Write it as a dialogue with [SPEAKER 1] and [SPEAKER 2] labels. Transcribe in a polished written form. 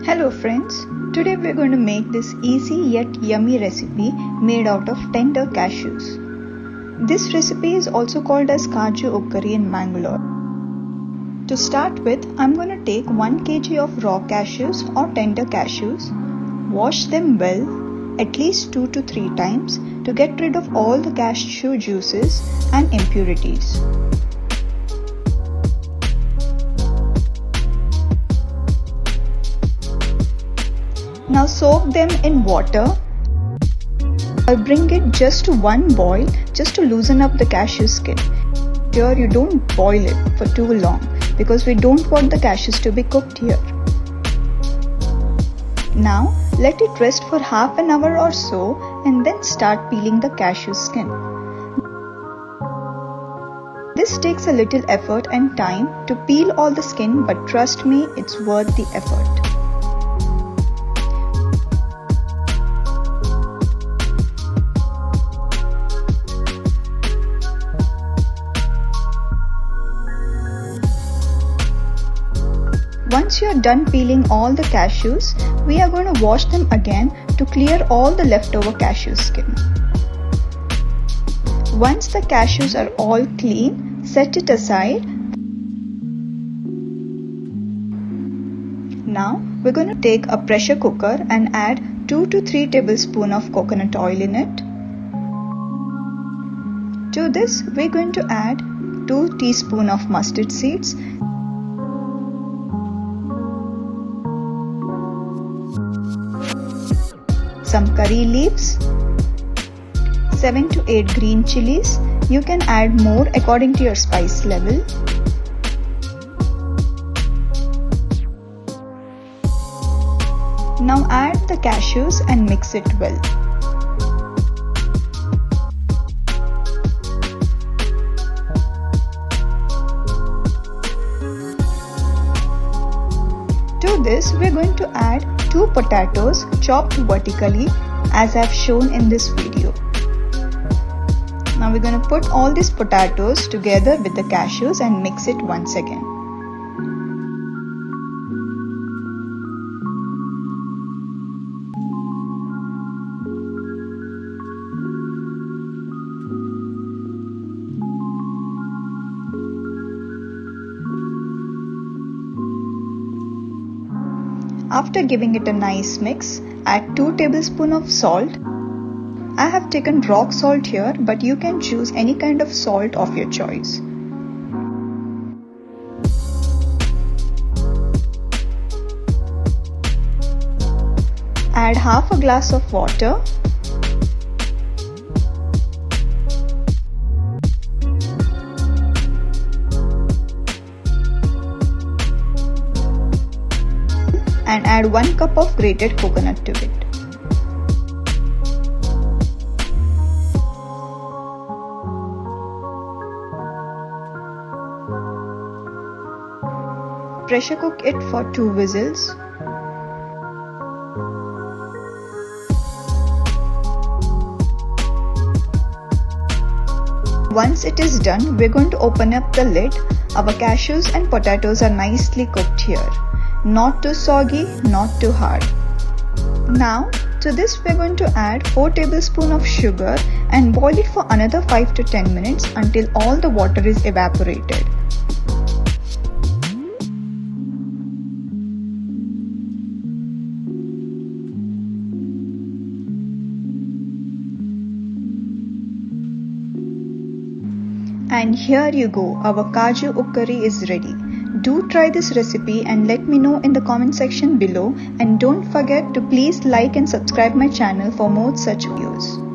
[SPEAKER 1] Hello friends, today we're going to make this easy yet yummy recipe made out of tender cashews. This recipe is also called as Kaju Upakari in Mangalore. To start with, I'm going to take 1 kg of raw cashews or tender cashews, wash them well at least 2 to 3 times to get rid of all the cashew juices and impurities. Now soak them in water. I'll bring it just to one boil just to loosen up the cashew skin. Here you don't boil it for too long because we don't want the cashews to be cooked here. Now let it rest for half an hour or so and then start peeling the cashew skin. This takes a little effort and time to peel all the skin, but trust me, it's worth the effort. Once you are done peeling all the cashews, we are going to wash them again to clear all the leftover cashew skin. Once the cashews are all clean, set it aside. Now we're going to take a pressure cooker and add 2 to 3 tablespoons of coconut oil in it. To this, we're going to add 2 teaspoons of mustard seeds, some curry leaves, 7 to 8 green chillies. You can add more according to your spice level. Now add the cashews and mix it well. To this, we're going to add 2 potatoes chopped vertically as I've shown in this video. Now we're going to put all these potatoes together with the cashews and mix it once again. After giving it a nice mix, add 2 tablespoons of salt. I have taken rock salt here, but you can choose any kind of salt of your choice. Add half a glass of water. And add 1 cup of grated coconut to it. Pressure cook it for 2 whistles. Once it is done, we're going to open up the lid. Our cashews and potatoes are nicely cooked here. Not too soggy, not too hard. Now to this we're going to add 4 tablespoons of sugar and boil it for another 5 to 10 minutes until all the water is evaporated. And here you go, our Kaju Upakari is ready. Do try this recipe and let me know in the comment section below, and don't forget to please like and subscribe my channel for more such videos.